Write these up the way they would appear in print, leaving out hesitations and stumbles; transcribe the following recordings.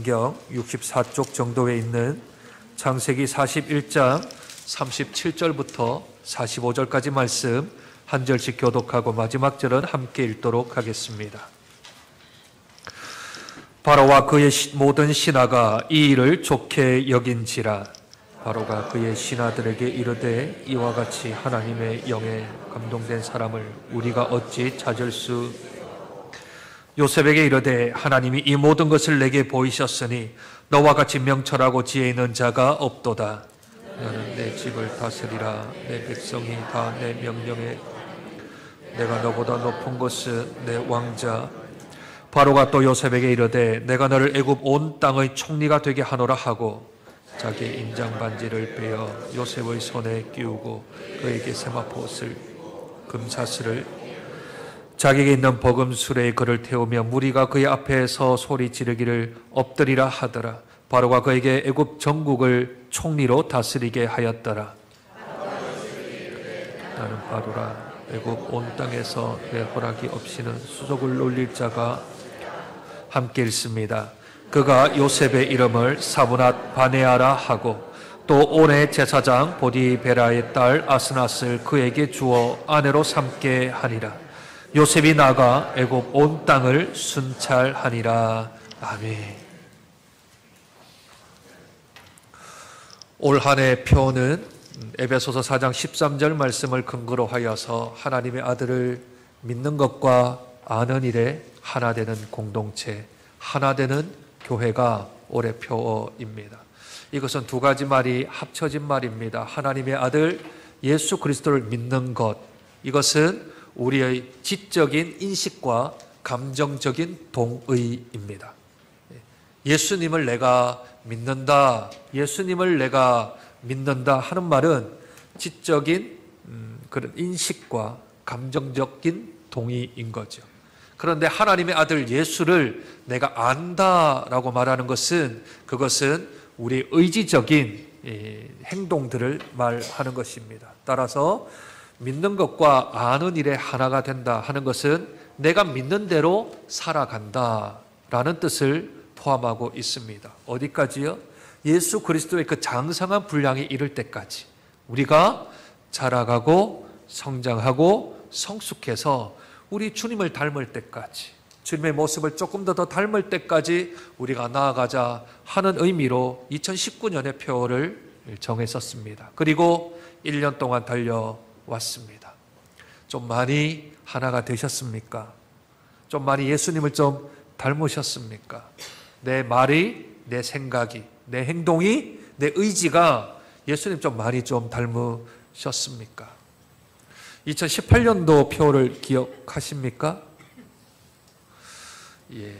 성경 64쪽 정도에 있는 창세기 41장 37절부터 45절까지 말씀 한 절씩 교독하고 마지막 절은 함께 읽도록 하겠습니다. 바로와 그의 모든 신하가 이 일을 좋게 여긴지라. 바로가 그의 신하들에게 이르되 이와 같이 하나님의 영에 감동된 사람을 우리가 어찌 찾을 수. 요셉에게 이르되 하나님이 이 모든 것을 내게 보이셨으니 너와 같이 명철하고 지혜 있는 자가 없도다. 나는 내 집을 다스리라. 내 백성이 다 내 명령에 내가 너보다 높은 것은 내 왕자. 바로가 또 요셉에게 이르되 내가 너를 애굽 온 땅의 총리가 되게 하노라 하고 자기의 인장 반지를 빼어 요셉의 손에 끼우고 그에게 세마포옷을 금사슬을 자기에게 있는 버금수레에 그를 태우며 무리가 그의 앞에서 소리 지르기를 엎드리라 하더라. 바로가 그에게 애굽 전국을 총리로 다스리게 하였더라. 나는 바로라. 애굽 온 땅에서 내 허락이 없이는 수족을 놀릴 자가 함께 있습니다. 그가 요셉의 이름을 사브낫 바네아라 하고 또 온의 제사장 보디베라의 딸 아스낫을 그에게 주어 아내로 삼게 하니라. 요셉이 나가 애굽 온 땅을 순찰하니라. 아멘. 올 한 해 표는 에베소서 4장 13절 말씀을 근거로 하여서 하나님의 아들을 믿는 것과 아는 일에 하나 되는 공동체, 하나 되는 교회가 올해 표어입니다. 이것은 두 가지 말이 합쳐진 말입니다. 하나님의 아들 예수 그리스도를 믿는 것, 이것은 우리의 지적인 인식과 감정적인 동의입니다. 예수님을 내가 믿는다, 예수님을 내가 믿는다 하는 말은 지적인 그런 인식과 감정적인 동의인 거죠. 그런데 하나님의 아들 예수를 내가 안다라고 말하는 것은 그것은 우리의 의지적인 행동들을 말하는 것입니다. 따라서 믿는 것과 아는 일에 하나가 된다 하는 것은 내가 믿는 대로 살아간다라는 뜻을 포함하고 있습니다. 어디까지요? 예수 그리스도의 그 장성한 분량에 이를 때까지 우리가 자라가고 성장하고 성숙해서 우리 주님을 닮을 때까지, 주님의 모습을 조금 더 닮을 때까지 우리가 나아가자 하는 의미로 2019년의 표를 정했었습니다. 그리고 1년 동안 달려왔습니다. 좀 많이 하나가 되셨습니까? 좀 많이 예수님을 좀 닮으셨습니까? 내 말이, 내 생각이, 내 행동이, 내 의지가 예수님 좀 많이 좀 닮으셨습니까? 2018년도 표를 기억하십니까? 예.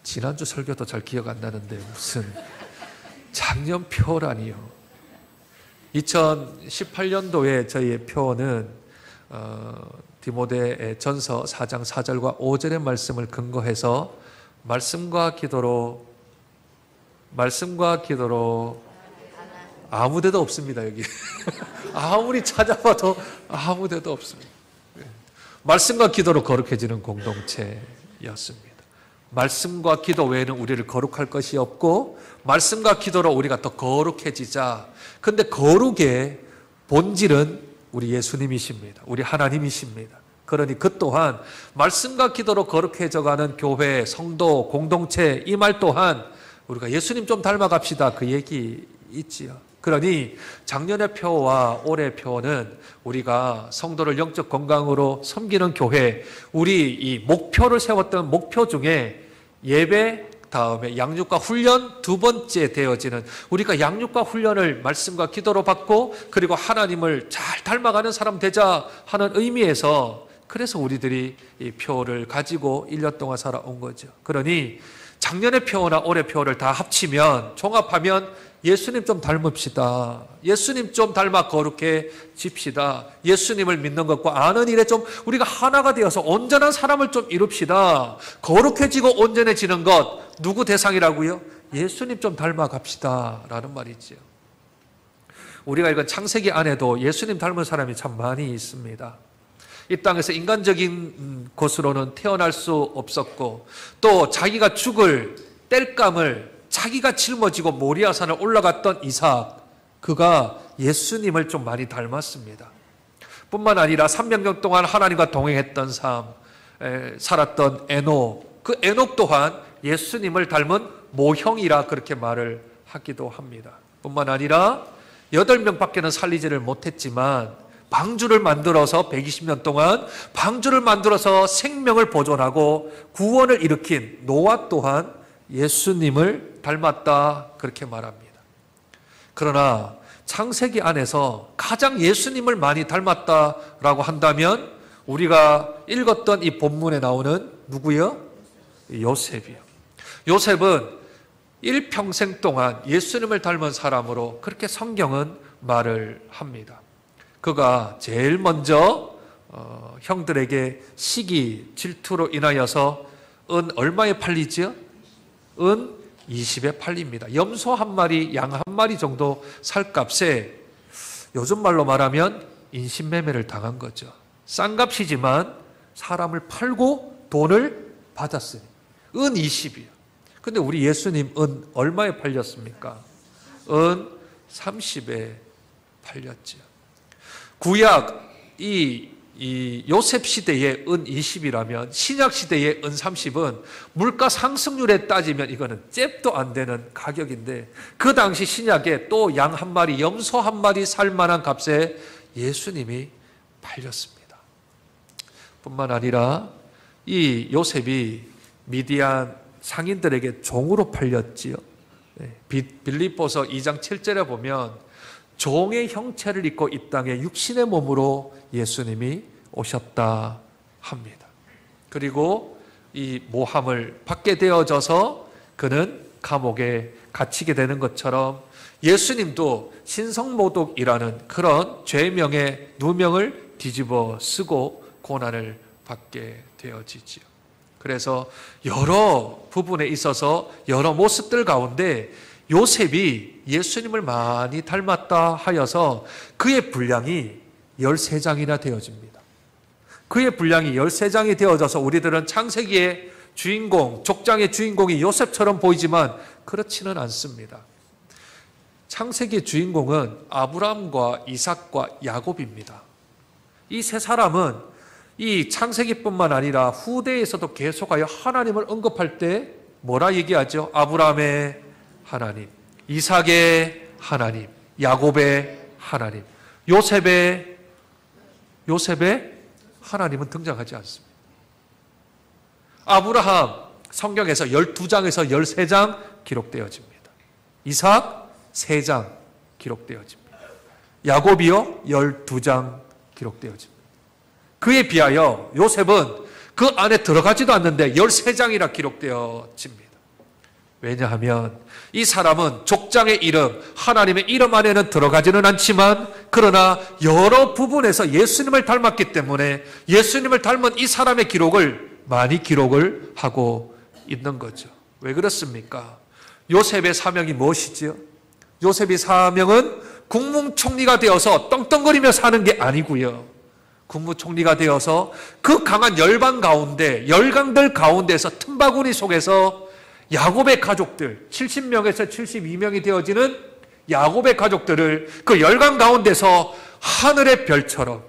지난주 설교도 잘 기억 안 나는데 무슨 작년 표라니요. 2018년도에 저희의 표는 디모데 전서 4장 4절과 5절의 말씀을 근거해서 말씀과 기도로 아무 데도 없습니다. 여기 아무리 찾아봐도 아무 데도 없습니다. 말씀과 기도로 거룩해지는 공동체였습니다. 말씀과 기도 외에는 우리를 거룩할 것이 없고 말씀과 기도로 우리가 더 거룩해지자. 근데 거룩의 본질은 우리 예수님이십니다. 우리 하나님이십니다. 그러니 그 또한 말씀과 기도로 거룩해져가는 교회, 성도, 공동체, 이 말 또한 우리가 예수님 좀 닮아갑시다 그 얘기 있지요. 그러니 작년의 표와 올해 표는 우리가 성도를 영적 건강으로 섬기는 교회, 우리 이 목표를 세웠던 목표 중에 예배 다음에 양육과 훈련 두 번째 되어지는, 우리가 양육과 훈련을 말씀과 기도로 받고 그리고 하나님을 잘 닮아가는 사람 되자 하는 의미에서, 그래서 우리들이 이 표를 가지고 1년 동안 살아온 거죠. 그러니 작년의 표나 올해 표를 다 합치면, 종합하면 예수님 좀 닮읍시다. 예수님 좀 닮아 거룩해집시다. 예수님을 믿는 것과 아는 일에 좀 우리가 하나가 되어서 온전한 사람을 좀 이룹시다. 거룩해지고 온전해지는 것, 누구 대상이라고요? 예수님 좀 닮아갑시다 라는 말이죠. 우리가 읽은 창세기 안에도 예수님 닮은 사람이 참 많이 있습니다. 이 땅에서 인간적인 것으로는 태어날 수 없었고 또 자기가 죽을 땔감을 자기가 짊어지고 모리아산을 올라갔던 이삭, 그가 예수님을 좀 많이 닮았습니다. 뿐만 아니라 300년 동안 하나님과 동행했던 삶, 살았던 에녹, 그 에녹 또한 예수님을 닮은 모형이라 그렇게 말을 하기도 합니다. 뿐만 아니라 8명밖에는 살리지를 못했지만 방주를 만들어서 120년 동안 방주를 만들어서 생명을 보존하고 구원을 일으킨 노아 또한 예수님을 닮았다 그렇게 말합니다. 그러나 창세기 안에서 가장 예수님을 많이 닮았다라고 한다면 우리가 읽었던 이 본문에 나오는 누구요? 요셉이요. 요셉은 일평생 동안 예수님을 닮은 사람으로 그렇게 성경은 말을 합니다. 그가 제일 먼저 형들에게 시기, 질투로 인하여서 은 얼마에 팔리죠? 은 20에 팔립니다. 염소 한 마리, 양 한 마리 정도 살 값에 요즘 말로 말하면 인신매매를 당한 거죠. 싼 값이지만 사람을 팔고 돈을 받았으니 은 20이요. 근데 우리 예수님 은 얼마에 팔렸습니까? 은 30에 팔렸죠. 구약 이 요셉 시대의 은 20이라면 신약 시대의 은 30은 물가 상승률에 따지면 이거는 잽도 안 되는 가격인데 그 당시 신약에 또 양 한 마리, 염소 한 마리 살 만한 값에 예수님이 팔렸습니다. 뿐만 아니라 이 요셉이 미디안 상인들에게 종으로 팔렸지요. 빌립보서 2장 7절에 보면 종의 형체를 입고 이 땅에 육신의 몸으로 예수님이 오셨다 합니다. 그리고 이 모함을 받게 되어져서 그는 감옥에 갇히게 되는 것처럼 예수님도 신성모독이라는 그런 죄명의 누명을 뒤집어 쓰고 고난을 받게 되어지지요. 그래서 여러 부분에 있어서 여러 모습들 가운데 요셉이 예수님을 많이 닮았다 하여서 그의 분량이 13장이나 되어집니다. 그의 분량이 13장이 되어져서 우리들은 창세기의 주인공, 족장의 주인공이 요셉처럼 보이지만 그렇지는 않습니다. 창세기의 주인공은 아브라함과 이삭과 야곱입니다. 이 세 사람은 이 창세기뿐만 아니라 후대에서도 계속하여 하나님을 언급할 때 뭐라 얘기하죠? 아브라함의 하나님, 이삭의 하나님, 야곱의 하나님, 요셉의 하나님은 등장하지 않습니다. 아브라함 성경에서 12장에서 13장 기록되어집니다. 이삭 3장 기록되어집니다. 야곱이요 12장 기록되어집니다. 그에 비하여 요셉은 그 안에 들어가지도 않는데 13장이나 기록되어집니다. 왜냐하면 이 사람은 족장의 이름, 하나님의 이름 안에는 들어가지는 않지만 그러나 여러 부분에서 예수님을 닮았기 때문에 예수님을 닮은 이 사람의 기록을 많이 기록을 하고 있는 거죠. 왜 그렇습니까? 요셉의 사명이 무엇이지요? 요셉의 사명은 국무총리가 되어서 떵떵거리며 사는 게 아니고요. 국무총리가 되어서 그 강한 열방 가운데, 열강들 가운데서 틈바구니 속에서 야곱의 가족들, 70명에서 72명이 되어지는 야곱의 가족들을 그 열강 가운데서 하늘의 별처럼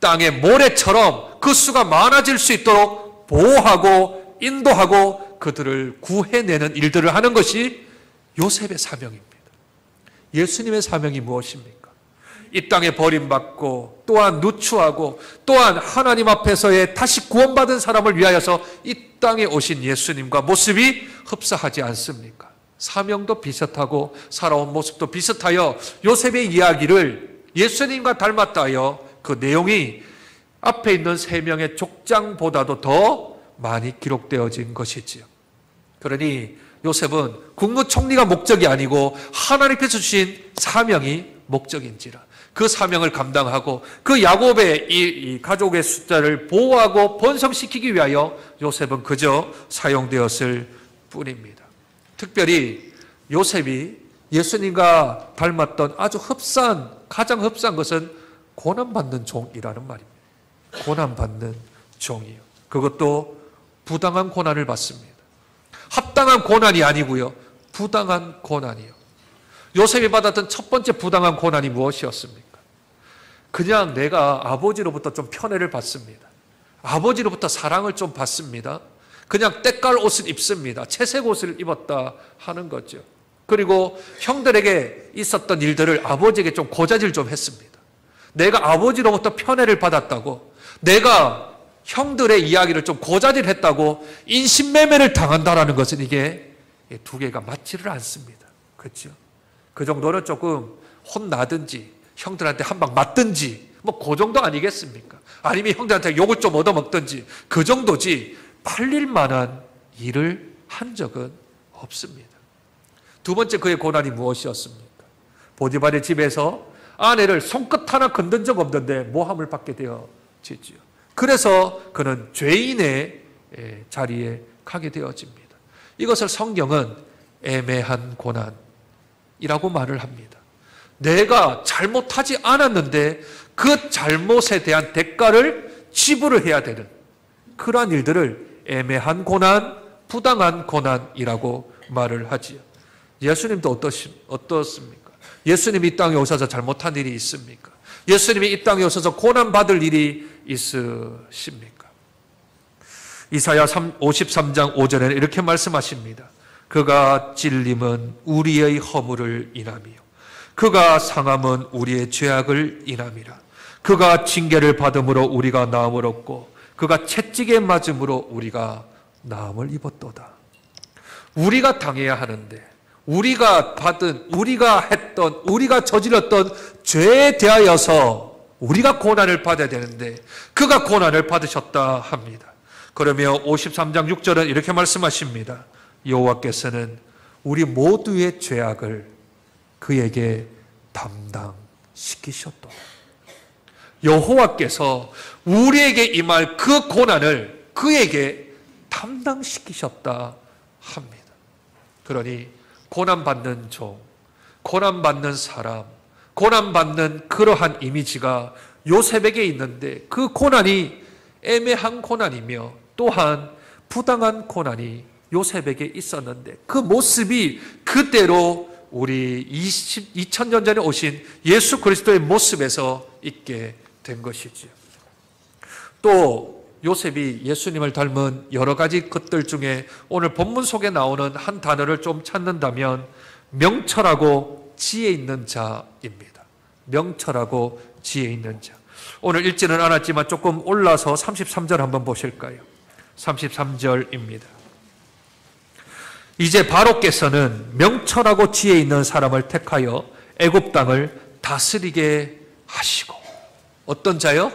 땅의 모래처럼 그 수가 많아질 수 있도록 보호하고 인도하고 그들을 구해내는 일들을 하는 것이 요셉의 사명입니다. 예수님의 사명이 무엇입니까? 이 땅에 버림받고 또한 누추하고 또한 하나님 앞에서의 다시 구원받은 사람을 위하여서 이 땅에 오신 예수님과 모습이 흡사하지 않습니까? 사명도 비슷하고 살아온 모습도 비슷하여 요셉의 이야기를 예수님과 닮았다 하여 그 내용이 앞에 있는 3명의 족장보다도 더 많이 기록되어진 것이지요. 그러니 요셉은 국무총리가 목적이 아니고 하나님께서 주신 사명이 목적인지라 그 사명을 감당하고 그 야곱의 이 가족의 숫자를 보호하고 번성시키기 위하여 요셉은 그저 사용되었을 뿐입니다. 특별히 요셉이 예수님과 닮았던 아주 가장 흡사한 것은 고난받는 종이라는 말입니다. 고난받는 종이요. 그것도 부당한 고난을 받습니다. 합당한 고난이 아니고요. 부당한 고난이요. 요셉이 받았던 첫 번째 부당한 고난이 무엇이었습니까? 그냥 내가 아버지로부터 좀 편애를 받습니다. 아버지로부터 사랑을 좀 받습니다. 그냥 때깔 옷을 입습니다. 채색 옷을 입었다 하는 거죠. 그리고 형들에게 있었던 일들을 아버지에게 좀 고자질 좀 했습니다. 내가 아버지로부터 편애를 받았다고, 내가 형들의 이야기를 좀 고자질했다고 인신매매를 당한다라는 것은 이게 두 개가 맞지를 않습니다. 그렇죠? 그 정도는 조금 혼나든지 형들한테 한 방 맞든지 뭐 그 정도 아니겠습니까? 아니면 형들한테 욕을 좀 얻어먹든지 그 정도지 팔릴 만한 일을 한 적은 없습니다. 두 번째 그의 고난이 무엇이었습니까? 보디발의 집에서 아내를 손끝 하나 건든 적 없는데 모함을 받게 되어지지요. 그래서 그는 죄인의 자리에 가게 되어집니다. 이것을 성경은 애매한 고난이라고 말을 합니다. 내가 잘못하지 않았는데 그 잘못에 대한 대가를 지불을 해야 되는 그러한 일들을 애매한 고난, 부당한 고난이라고 말을 하지요. 예수님도 어떻습니까? 예수님이 이 땅에 오셔서 잘못한 일이 있습니까? 예수님이 이 땅에 오셔서 고난받을 일이 있으십니까? 이사야 53장 5절에는 이렇게 말씀하십니다. 그가 찔림은 우리의 허물을 인함이요 그가 상함은 우리의 죄악을 인함이라. 그가 징계를 받음으로 우리가 나음을 얻고 그가 채찍에 맞음으로 우리가 나음을 입었도다. 우리가 당해야 하는데 우리가 받은, 우리가 했던, 우리가 저질렀던 죄에 대하여서 우리가 고난을 받아야 되는데 그가 고난을 받으셨다 합니다. 그러며 53장 6절은 이렇게 말씀하십니다. 여호와께서는 우리 모두의 죄악을 그에게 담당시키셨도다. 여호와께서 우리에게 임할 그 고난을 그에게 담당시키셨다 합니다. 그러니 고난받는 종, 고난받는 사람, 고난받는 그러한 이미지가 요셉에게 있는데 그 고난이 애매한 고난이며 또한 부당한 고난이 요셉에게 있었는데 그 모습이 그대로 우리 2000년 전에 오신 예수 그리스도의 모습에서 있게 된 것이지요. 또 요셉이 예수님을 닮은 여러 가지 것들 중에 오늘 본문 속에 나오는 한 단어를 좀 찾는다면 명철하고 지혜 있는 자입니다. 명철하고 지혜 있는 자. 오늘 읽지는 않았지만 조금 올라서 33절 한번 보실까요? 33절입니다. 이제 바로께서는 명철하고 지혜 있는 사람을 택하여 애굽 땅을 다스리게 하시고. 어떤 자요?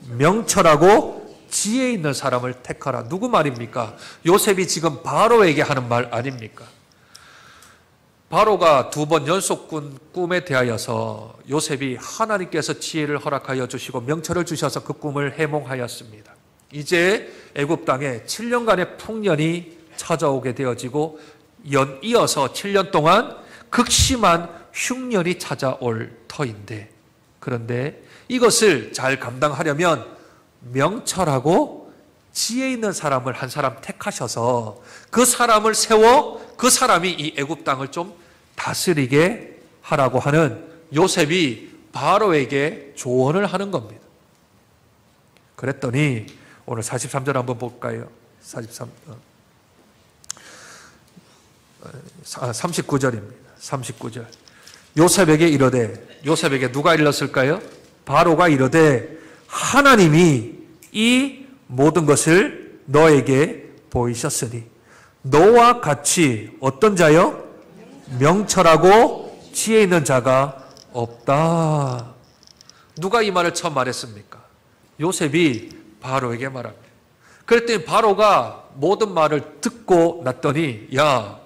명철하고 지혜 있는 사람을 택하라. 누구 말입니까? 요셉이 지금 바로에게 하는 말 아닙니까? 바로가 두 번 연속 꾼 꿈에 대하여서 요셉이 하나님께서 지혜를 허락하여 주시고 명철을 주셔서 그 꿈을 해몽하였습니다. 이제 애굽 땅에 7년간의 풍년이 찾아오게 되어지고 이어서 7년 동안 극심한 흉년이 찾아올 터인데, 그런데 이것을 잘 감당하려면 명철하고 지혜 있는 사람을 한 사람 택하셔서 그 사람을 세워 그 사람이 이 애굽 땅을 좀 다스리게 하라고 하는 요셉이 바로에게 조언을 하는 겁니다. 그랬더니 오늘 43절 한번 볼까요? 39절입니다. 39절. 요셉에게 이르되, 요셉에게 누가 일렀을까요? 바로가 이르되 하나님이 이 모든 것을 너에게 보이셨으니 너와 같이 어떤 자요? 명철하고 지혜 있는 자가 없다. 누가 이 말을 처음 말했습니까? 요셉이 바로에게 말합니다. 그랬더니 바로가 모든 말을 듣고 났더니, 야,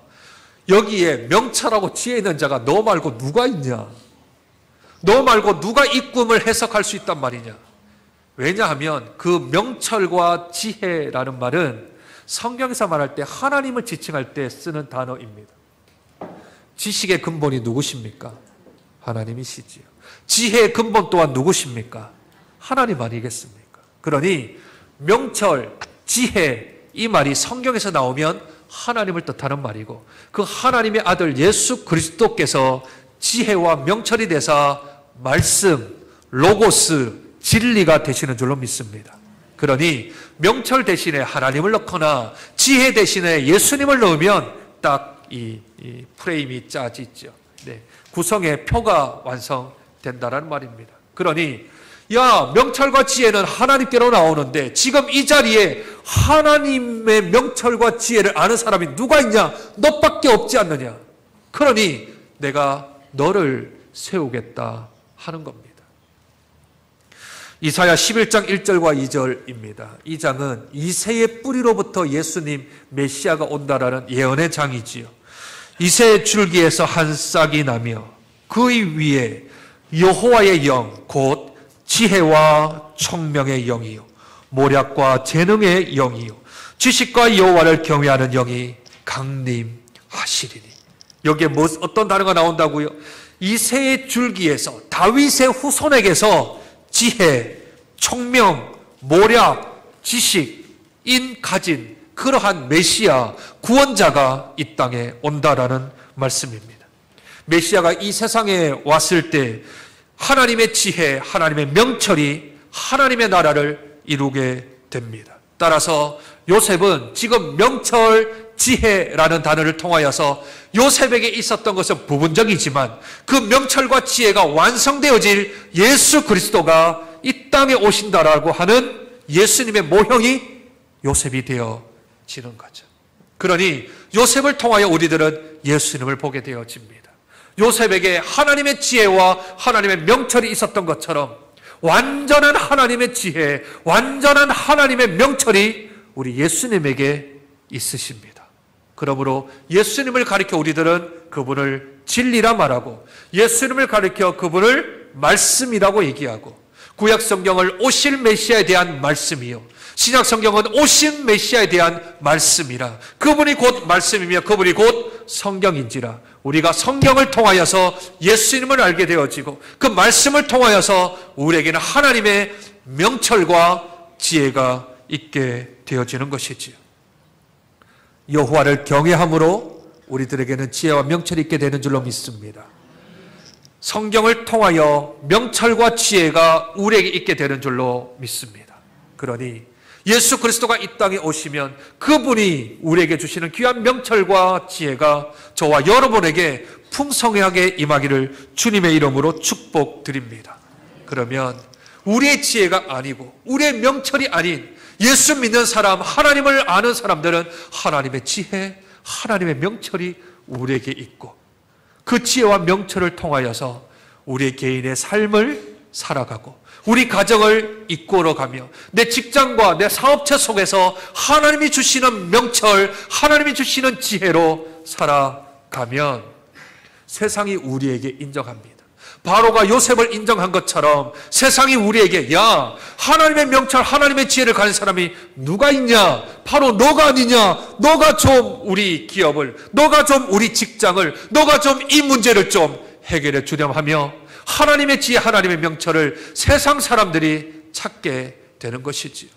여기에 명철하고 지혜 있는 자가 너 말고 누가 있냐? 너 말고 누가 이 꿈을 해석할 수 있단 말이냐? 왜냐하면 그 명철과 지혜라는 말은 성경에서 말할 때 하나님을 지칭할 때 쓰는 단어입니다. 지식의 근본이 누구십니까? 하나님이시지요. 지혜의 근본 또한 누구십니까? 하나님 아니겠습니까? 그러니 명철, 지혜 이 말이 성경에서 나오면 하나님을 뜻하는 말이고, 그 하나님의 아들 예수 그리스도께서 지혜와 명철이 되사 말씀, 로고스, 진리가 되시는 줄로 믿습니다. 그러니 명철 대신에 하나님을 넣거나 지혜 대신에 예수님을 넣으면 딱 이 프레임이 짜지죠. 네, 구성의 표가 완성된다는 말입니다. 그러니 야, 명철과 지혜는 하나님께로 나오는데 지금 이 자리에 하나님의 명철과 지혜를 아는 사람이 누가 있냐? 너밖에 없지 않느냐? 그러니 내가 너를 세우겠다 하는 겁니다. 이사야 11장 1절과 2절입니다. 이 장은 이새의 뿌리로부터 예수님 메시아가 온다라는 예언의 장이지요. 이새의 줄기에서 한 싹이 나며 그 위에 여호와의 영 곧 지혜와 총명의 영이요 모략과 재능의 영이요 지식과 여호와를 경외하는 영이 강림하시리니. 여기에 어떤 단어가 나온다고요? 이새의 줄기에서, 다윗의 후손에게서 지혜, 총명, 모략, 지식인 가진 그러한 메시아, 구원자가 이 땅에 온다라는 말씀입니다. 메시아가 이 세상에 왔을 때 하나님의 지혜, 하나님의 명철이 하나님의 나라를 이루게 됩니다. 따라서 요셉은 지금 명철, 지혜라는 단어를 통하여서 요셉에게 있었던 것은 부분적이지만 그 명철과 지혜가 완성되어질 예수 그리스도가 이 땅에 오신다라고 하는 예수님의 모형이 요셉이 되어지는 거죠. 그러니 요셉을 통하여 우리들은 예수님을 보게 되어집니다. 요셉에게 하나님의 지혜와 하나님의 명철이 있었던 것처럼 완전한 하나님의 지혜, 완전한 하나님의 명철이 우리 예수님에게 있으십니다. 그러므로 예수님을 가리켜 우리들은 그분을 진리라 말하고, 예수님을 가리켜 그분을 말씀이라고 얘기하고, 구약 성경을 오실 메시아에 대한 말씀이요, 신약 성경은 오신 메시아에 대한 말씀이라, 그분이 곧 말씀이며 그분이 곧 성경인지라, 우리가 성경을 통하여서 예수님을 알게 되어지고 그 말씀을 통하여서 우리에게는 하나님의 명철과 지혜가 있게 되어지는 것이지요. 여호와를 경외함으로 우리들에게는 지혜와 명철이 있게 되는 줄로 믿습니다. 성경을 통하여 명철과 지혜가 우리에게 있게 되는 줄로 믿습니다. 그러니 예수 그리스도가 이 땅에 오시면 그분이 우리에게 주시는 귀한 명철과 지혜가 저와 여러분에게 풍성하게 임하기를 주님의 이름으로 축복드립니다. 그러면 우리의 지혜가 아니고 우리의 명철이 아닌 예수 믿는 사람, 하나님을 아는 사람들은 하나님의 지혜, 하나님의 명철이 우리에게 있고 그 지혜와 명철을 통하여서 우리의 개인의 삶을 살아가고 우리 가정을 이끌어가며 내 직장과 내 사업체 속에서 하나님이 주시는 명철, 하나님이 주시는 지혜로 살아가면 세상이 우리에게 인정합니다. 바로가 요셉을 인정한 것처럼 세상이 우리에게 야, 하나님의 명철, 하나님의 지혜를 가진 사람이 누가 있냐? 바로 너가 아니냐? 너가 좀 우리 기업을, 너가 좀 우리 직장을, 너가 좀 이 문제를 좀 해결해 주렴 하며 하나님의 지혜, 하나님의 명철을 세상 사람들이 찾게 되는 것이지요.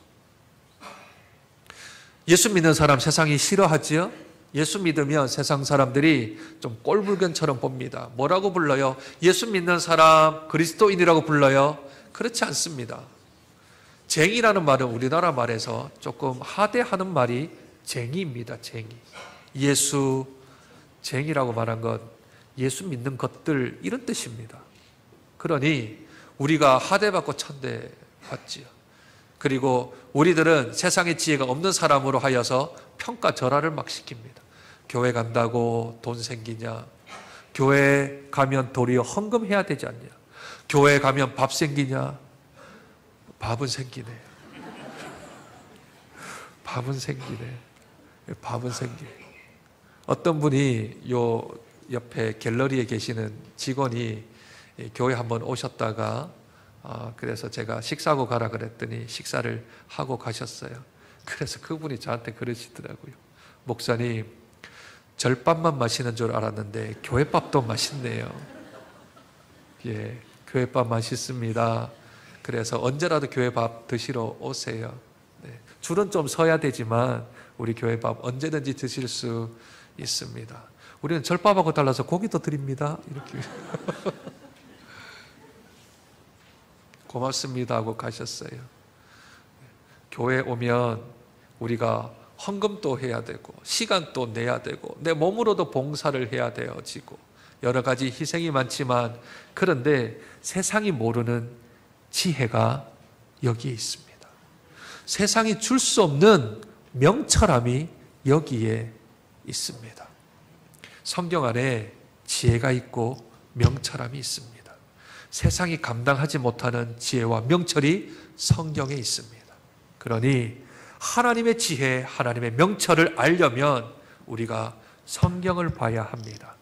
예수 믿는 사람 세상이 싫어하지요? 예수 믿으면 세상 사람들이 좀 꼴불견처럼 봅니다. 뭐라고 불러요? 예수 믿는 사람 그리스도인이라고 불러요? 그렇지 않습니다. 쟁이라는 말은 우리나라 말에서 조금 하대하는 말이 쟁이입니다. 쟁이. 예수 쟁이라고 말한 건 예수 믿는 것들 이런 뜻입니다. 그러니 우리가 하대받고 천대받지요. 그리고 우리들은 세상의 지혜가 없는 사람으로 하여서 평가절하를 막 시킵니다. 교회 간다고 돈 생기냐? 교회 가면 도리어 헌금해야 되지 않냐? 교회 가면 밥 생기냐? 밥은 생기네. 밥은 생기네. 밥은 생기네. 어떤 분이 요 옆에 갤러리에 계시는 직원이 교회 한번 오셨다가 그래서 제가 식사하고 가라 그랬더니 식사를 하고 가셨어요. 그래서 그분이 저한테 그러시더라고요. 목사님, 절밥만 마시는 줄 알았는데 교회밥도 맛있네요. 예, 교회밥 맛있습니다. 그래서 언제라도 교회밥 드시러 오세요. 네, 줄은 좀 서야 되지만 우리 교회 밥 언제든지 드실 수 있습니다. 우리는 절밥하고 달라서 고기도 드립니다. 이렇게 고맙습니다 하고 가셨어요. 교회 오면 우리가 헌금도 해야 되고 시간도 내야 되고 내 몸으로도 봉사를 해야 되어지고 여러 가지 희생이 많지만, 그런데 세상이 모르는 지혜가 여기에 있습니다. 세상이 줄 수 없는 명철함이 여기에 있습니다. 성경 안에 지혜가 있고 명철함이 있습니다. 세상이 감당하지 못하는 지혜와 명철이 성경에 있습니다. 그러니 하나님의 지혜, 하나님의 명철을 알려면 우리가 성경을 봐야 합니다.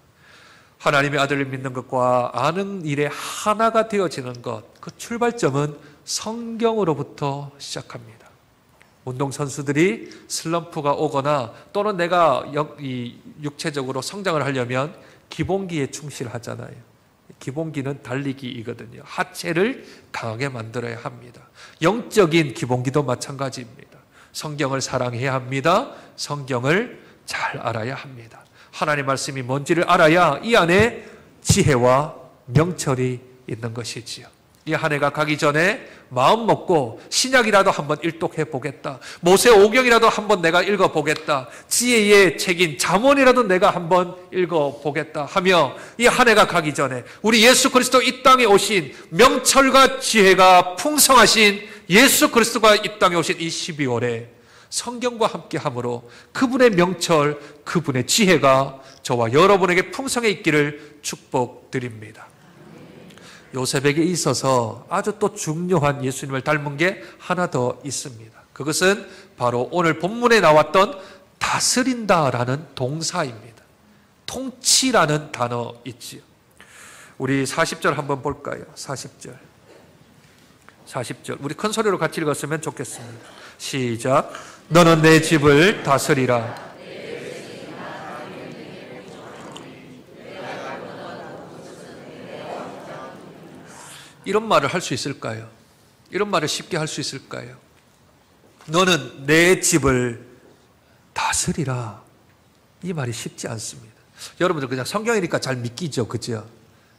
하나님의 아들을 믿는 것과 아는 일에 하나가 되어지는 것, 그 출발점은 성경으로부터 시작합니다. 운동선수들이 슬럼프가 오거나 또는 내가 육체적으로 성장을 하려면 기본기에 충실하잖아요. 기본기는 달리기이거든요. 하체를 강하게 만들어야 합니다. 영적인 기본기도 마찬가지입니다. 성경을 사랑해야 합니다. 성경을 잘 알아야 합니다. 하나님의 말씀이 뭔지를 알아야 이 안에 지혜와 명철이 있는 것이지요. 이 한 해가 가기 전에 마음 먹고 신약이라도 한번 일독해 보겠다. 모세오경이라도 한번 내가 읽어보겠다. 지혜의 책인 잠언이라도 내가 한번 읽어보겠다 하며 이 한 해가 가기 전에 우리 예수 그리스도 이 땅에 오신 명철과 지혜가 풍성하신 예수 그리스도가 이 땅에 오신 이 12월에 성경과 함께함으로 그분의 명철, 그분의 지혜가 저와 여러분에게 풍성해 있기를 축복드립니다. 요셉에게 있어서 아주 또 중요한 예수님을 닮은 게 하나 더 있습니다. 그것은 바로 오늘 본문에 나왔던 다스린다라는 동사입니다. 통치라는 단어 있지요. 우리 40절 한번 볼까요? 40절. 우리 큰 소리로 같이 읽었으면 좋겠습니다. 시작. 너는 내 집을 다스리라. 이런 말을 할 수 있을까요? 이런 말을 쉽게 할 수 있을까요? 너는 내 집을 다스리라. 이 말이 쉽지 않습니다. 여러분들 그냥 성경이니까 잘 믿기죠, 그죠?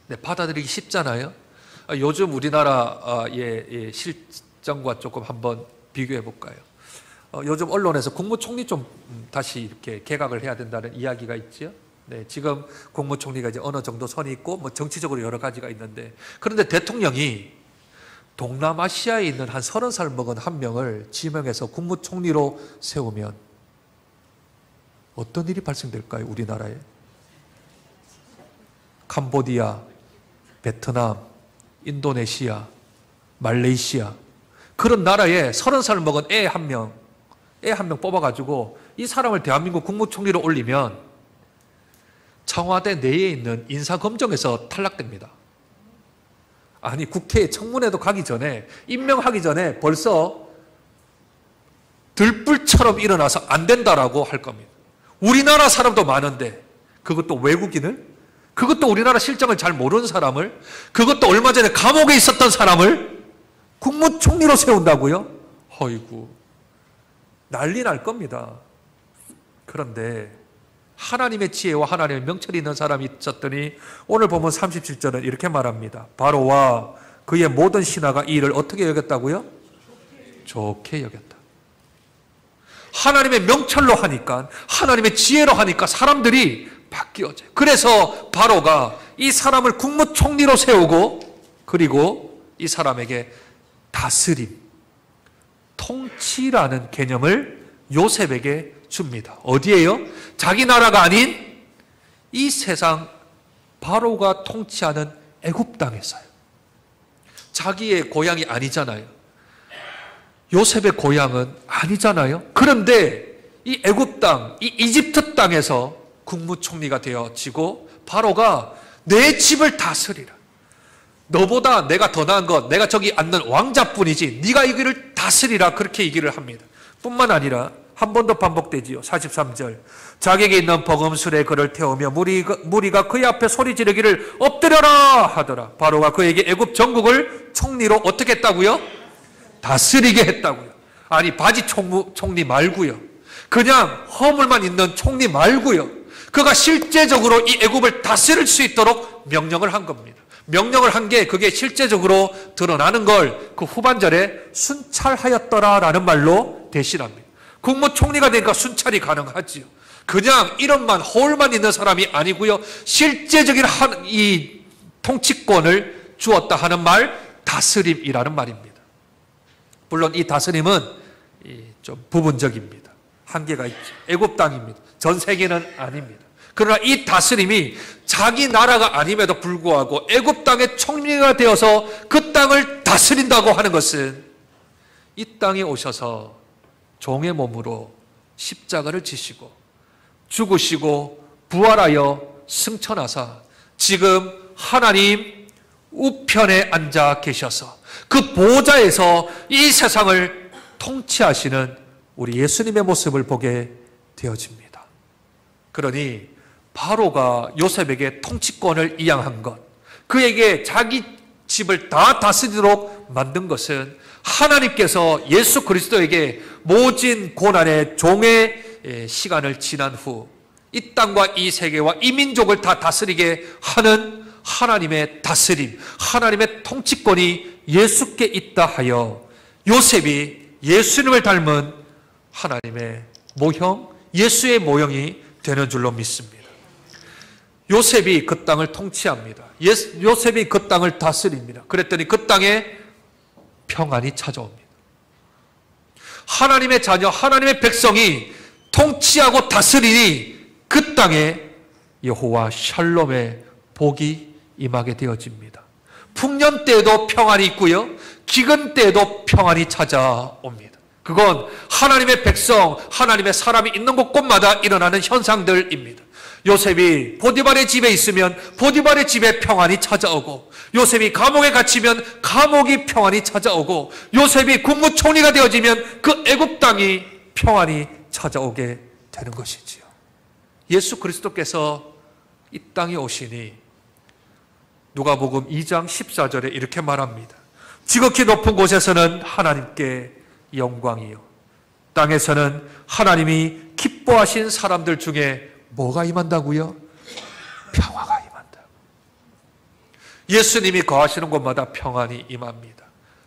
네, 받아들이기 쉽잖아요. 요즘 우리나라의 실정과 조금 한번 비교해 볼까요? 요즘 언론에서 국무총리 좀 다시 이렇게 개각을 해야 된다는 이야기가 있죠. 네, 지금 국무총리가 이제 어느 정도 선이 있고 뭐 정치적으로 여러 가지가 있는데, 그런데 대통령이 동남아시아에 있는 한 30살 먹은 한 명을 지명해서 국무총리로 세우면 어떤 일이 발생될까요? 우리나라에 캄보디아, 베트남, 인도네시아, 말레이시아 그런 나라에 30살 먹은 애 한 명 뽑아가지고 이 사람을 대한민국 국무총리로 올리면 청와대 내에 있는 인사검증에서 탈락됩니다. 아니, 국회에 청문회도 가기 전에, 임명하기 전에 벌써 들불처럼 일어나서 안 된다라고 할 겁니다. 우리나라 사람도 많은데 그것도 외국인을, 그것도 우리나라 실정을 잘 모르는 사람을, 그것도 얼마 전에 감옥에 있었던 사람을 국무총리로 세운다고요? 어이구, 난리 날 겁니다. 그런데 하나님의 지혜와 하나님의 명철이 있는 사람이 있었더니 오늘 보면 37절은 이렇게 말합니다. 바로와 그의 모든 신하가 이 일을 어떻게 여겼다고요? 좋게 여겼다. 하나님의 명철로 하니까, 하나님의 지혜로 하니까 사람들이 바뀌어져요. 그래서 바로가 이 사람을 국무총리로 세우고, 그리고 이 사람에게 다스림, 통치라는 개념을 요셉에게 줍니다. 어디에요? 자기 나라가 아닌 이 세상 바로가 통치하는 애굽 땅에서요. 자기의 고향이 아니잖아요. 요셉의 고향은 아니잖아요. 그런데 이 애굽 땅, 이 이집트 땅에서 국무총리가 되어지고 바로가 내 집을 다스리라. 너보다 내가 더 나은 것, 내가 저기 앉는 왕자뿐이지 네가 이 길을 다스리라, 그렇게 얘기를 합니다. 뿐만 아니라 한 번 더 반복되지요. 43절. 자기에게 있는 버금술에 그를 태우며 무리가 그의 앞에 소리 지르기를 엎드려라 하더라. 바로가 그에게 애굽 전국을 총리로 어떻게 했다고요? 다스리게 했다고요. 아니, 바지 총리 말고요. 그냥 허물만 있는 총리 말고요. 그가 실제적으로 이 애굽을 다스릴 수 있도록 명령을 한 겁니다. 명령을 한 게 그게 실제적으로 드러나는 걸 그 후반절에 순찰하였더라라는 말로 대신합니다. 국무총리가 되니까 순찰이 가능하지요. 그냥 이름만 허울만 있는 사람이 아니고요. 실제적인 이 통치권을 주었다 하는 말, 다스림이라는 말입니다. 물론 이 다스림은 좀 부분적입니다. 한계가 있죠. 애굽 땅입니다. 전 세계는 아닙니다. 그러나 이 다스림이 자기 나라가 아님에도 불구하고 애굽 땅의 총리가 되어서 그 땅을 다스린다고 하는 것은 이 땅에 오셔서 종의 몸으로 십자가를 지시고 죽으시고 부활하여 승천하사 지금 하나님 우편에 앉아 계셔서 그 보좌에서 이 세상을 통치하시는 우리 예수님의 모습을 보게 되어집니다. 그러니 바로가 요셉에게 통치권을 이양한 것, 그에게 자기 집을 다 다스리도록 만든 것은 하나님께서 예수 그리스도에게 모진 고난의 종의 시간을 지난 후 이 땅과 이 세계와 이 민족을 다 다스리게 하는 하나님의 다스림, 하나님의 통치권이 예수께 있다 하여 요셉이 예수님을 닮은 하나님의 모형, 예수의 모형이 되는 줄로 믿습니다. 요셉이 그 땅을 통치합니다. 요셉이 그 땅을 다스립니다. 그랬더니 그 땅에 평안이 찾아옵니다. 하나님의 자녀, 하나님의 백성이 통치하고 다스리니 그 땅에 여호와 샬롬의 복이 임하게 되어집니다. 풍년 때에도 평안이 있고요. 기근 때에도 평안이 찾아옵니다. 그건 하나님의 백성, 하나님의 사람이 있는 곳곳마다 일어나는 현상들입니다. 요셉이 보디발의 집에 있으면 보디발의 집에 평안이 찾아오고, 요셉이 감옥에 갇히면 감옥이 평안이 찾아오고, 요셉이 국무총리가 되어지면 그 애굽 땅이 평안이 찾아오게 되는 것이지요. 예수 그리스도께서 이 땅에 오시니 누가복음 2장 14절에 이렇게 말합니다. 지극히 높은 곳에서는 하나님께 영광이요, 땅에서는 하나님이 기뻐하신 사람들 중에 뭐가 임한다고요? 평화가 임한다. 예수님이 거하시는 곳마다 평안이 임합니다.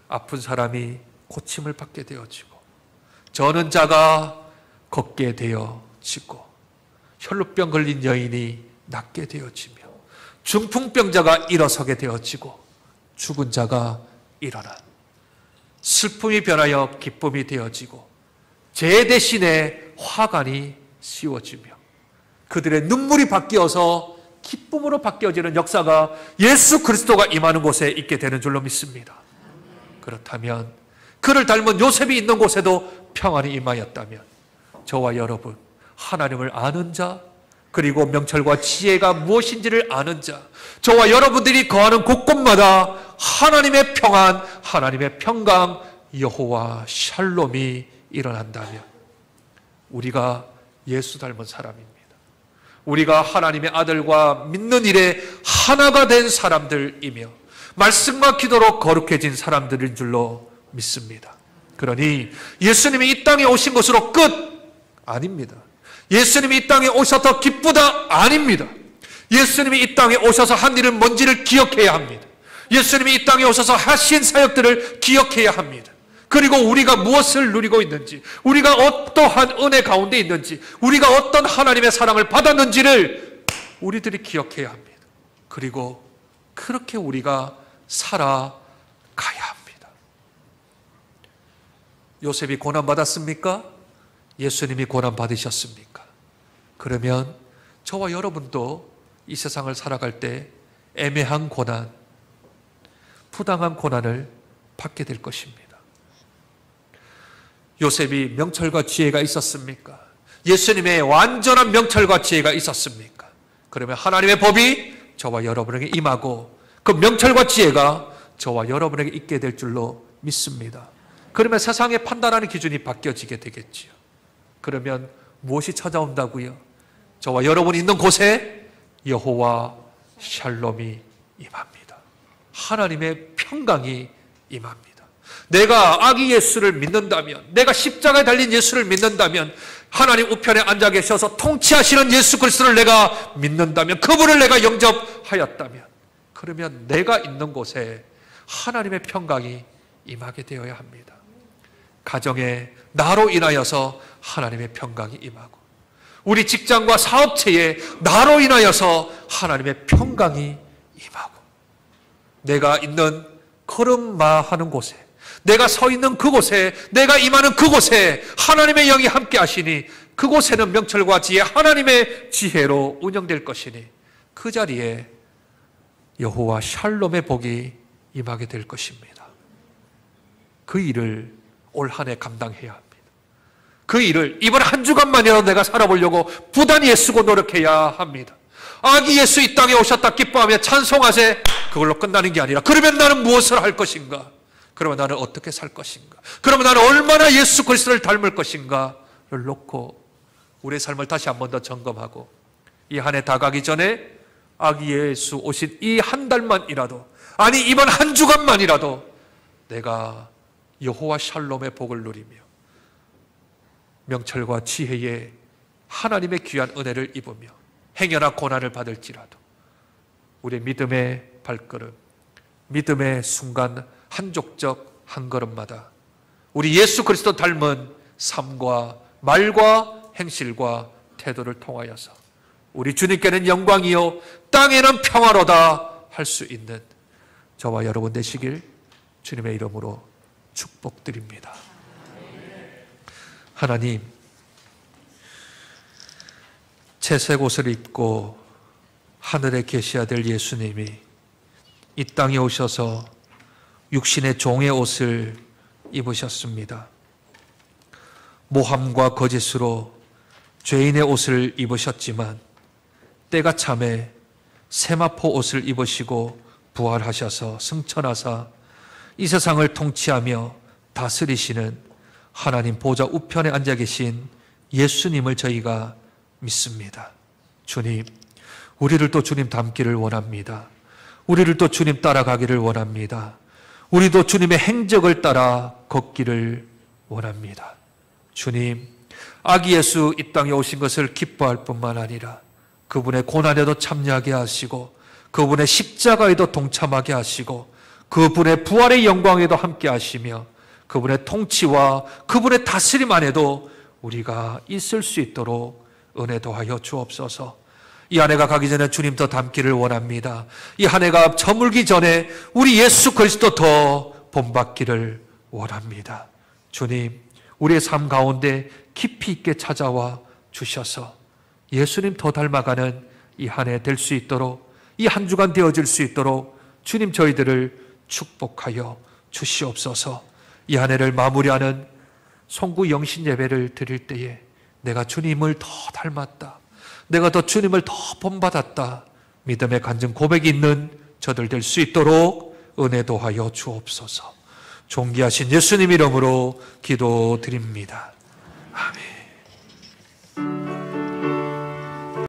아픈 사람이 고침을 받게 되어지고, 저는 자가 걷게 되어지고, 혈루병 걸린 여인이 낫게 되어지며, 중풍병자가 일어서게 되어지고, 죽은 자가 일어나 슬픔이 변하여 기쁨이 되어지고, 죄 대신에 화관이 씌워지며 그들의 눈물이 바뀌어서 기쁨으로 바뀌어지는 역사가 예수 그리스도가 임하는 곳에 있게 되는 줄로 믿습니다. 그렇다면 그를 닮은 요셉이 있는 곳에도 평안이 임하였다면 저와 여러분, 하나님을 아는 자, 그리고 명철과 지혜가 무엇인지를 아는 자, 저와 여러분들이 거하는 곳곳마다 하나님의 평안, 하나님의 평강, 여호와 샬롬이 일어난다면 우리가 예수 닮은 사람입니다. 우리가 하나님의 아들과 믿는 일에 하나가 된 사람들이며 말씀과 기도로 거룩해진 사람들인 줄로 믿습니다. 그러니 예수님이 이 땅에 오신 것으로 끝 아닙니다. 예수님이 이 땅에 오셔서 기쁘다 아닙니다. 예수님이 이 땅에 오셔서 한 일은 뭔지를 기억해야 합니다. 예수님이 이 땅에 오셔서 하신 사역들을 기억해야 합니다. 그리고 우리가 무엇을 누리고 있는지, 우리가 어떠한 은혜 가운데 있는지, 우리가 어떤 하나님의 사랑을 받았는지를 우리들이 기억해야 합니다. 그리고 그렇게 우리가 살아가야 합니다. 요셉이 고난받았습니까? 예수님이 고난받으셨습니까? 그러면 저와 여러분도 이 세상을 살아갈 때 애매한 고난, 부당한 고난을 받게 될 것입니다. 요셉이 명철과 지혜가 있었습니까? 예수님의 완전한 명철과 지혜가 있었습니까? 그러면 하나님의 법이 저와 여러분에게 임하고 그 명철과 지혜가 저와 여러분에게 있게 될 줄로 믿습니다. 그러면 세상의 판단하는 기준이 바뀌어지게 되겠지요. 그러면 무엇이 찾아온다고요? 저와 여러분이 있는 곳에 여호와 샬롬이 임합니다. 하나님의 평강이 임합니다. 내가 아기 예수를 믿는다면, 내가 십자가에 달린 예수를 믿는다면, 하나님 우편에 앉아 계셔서 통치하시는 예수 그리스도를 내가 믿는다면, 그분을 내가 영접하였다면, 그러면 내가 있는 곳에 하나님의 평강이 임하게 되어야 합니다. 가정에 나로 인하여서 하나님의 평강이 임하고, 우리 직장과 사업체에 나로 인하여서 하나님의 평강이 임하고, 내가 있는 걸음마하는 곳에, 내가 서 있는 그곳에, 내가 임하는 그곳에 하나님의 영이 함께 하시니 그곳에는 명철과 지혜, 하나님의 지혜로 운영될 것이니 그 자리에 여호와 샬롬의 복이 임하게 될 것입니다. 그 일을 올 한 해 감당해야 합니다. 그 일을 이번 한 주간만이라도 내가 살아보려고 부단히 애쓰고 노력해야 합니다. 아기 예수 이 땅에 오셨다 기뻐하며 찬송하세, 그걸로 끝나는 게 아니라, 그러면 나는 무엇을 할 것인가? 그러면 나는 어떻게 살 것인가? 그러면 나는 얼마나 예수 그리스도를 닮을 것인가를 놓고 우리의 삶을 다시 한 번 더 점검하고, 이 한 해 다 가기 전에 아기 예수 오신 이 한 달만이라도, 아니 이번 한 주간만이라도 내가 여호와 샬롬의 복을 누리며 명철과 지혜의 하나님의 귀한 은혜를 입으며 행여나 고난을 받을지라도 우리의 믿음의 발걸음, 믿음의 순간 한 족적 한 걸음마다 우리 예수 그리스도 닮은 삶과 말과 행실과 태도를 통하여서 우리 주님께는 영광이요 땅에는 평화로다 할 수 있는 저와 여러분 되시길 주님의 이름으로 축복드립니다. 하나님, 채색 옷을 입고 하늘에 계셔야 될 예수님이 이 땅에 오셔서 육신의 종의 옷을 입으셨습니다. 모함과 거짓으로 죄인의 옷을 입으셨지만 때가 참에 세마포 옷을 입으시고 부활하셔서 승천하사 이 세상을 통치하며 다스리시는 하나님 보좌 우편에 앉아 계신 예수님을 저희가 믿습니다. 주님, 우리를 또 주님 닮기를 원합니다. 우리를 또 주님 따라가기를 원합니다. 우리도 주님의 행적을 따라 걷기를 원합니다. 주님, 아기 예수 이 땅에 오신 것을 기뻐할 뿐만 아니라 그분의 고난에도 참여하게 하시고 그분의 십자가에도 동참하게 하시고 그분의 부활의 영광에도 함께 하시며 그분의 통치와 그분의 다스림 안에도 우리가 있을 수 있도록 은혜 도하여 주옵소서. 이 한 해가 가기 전에 주님 더 닮기를 원합니다. 이 한 해가 저물기 전에 우리 예수 그리스도 더 본받기를 원합니다. 주님, 우리의 삶 가운데 깊이 있게 찾아와 주셔서 예수님 더 닮아가는 이 한 해 될 수 있도록, 이 한 주간 되어질 수 있도록 주님 저희들을 축복하여 주시옵소서. 이 한 해를 마무리하는 송구 영신 예배를 드릴 때에 내가 주님을 더 닮았다, 내가 더 주님을 더 본받았다, 믿음의 간증 고백이 있는 저들 될 수 있도록 은혜 도하여 주옵소서. 존귀하신 예수님 이름으로 기도드립니다.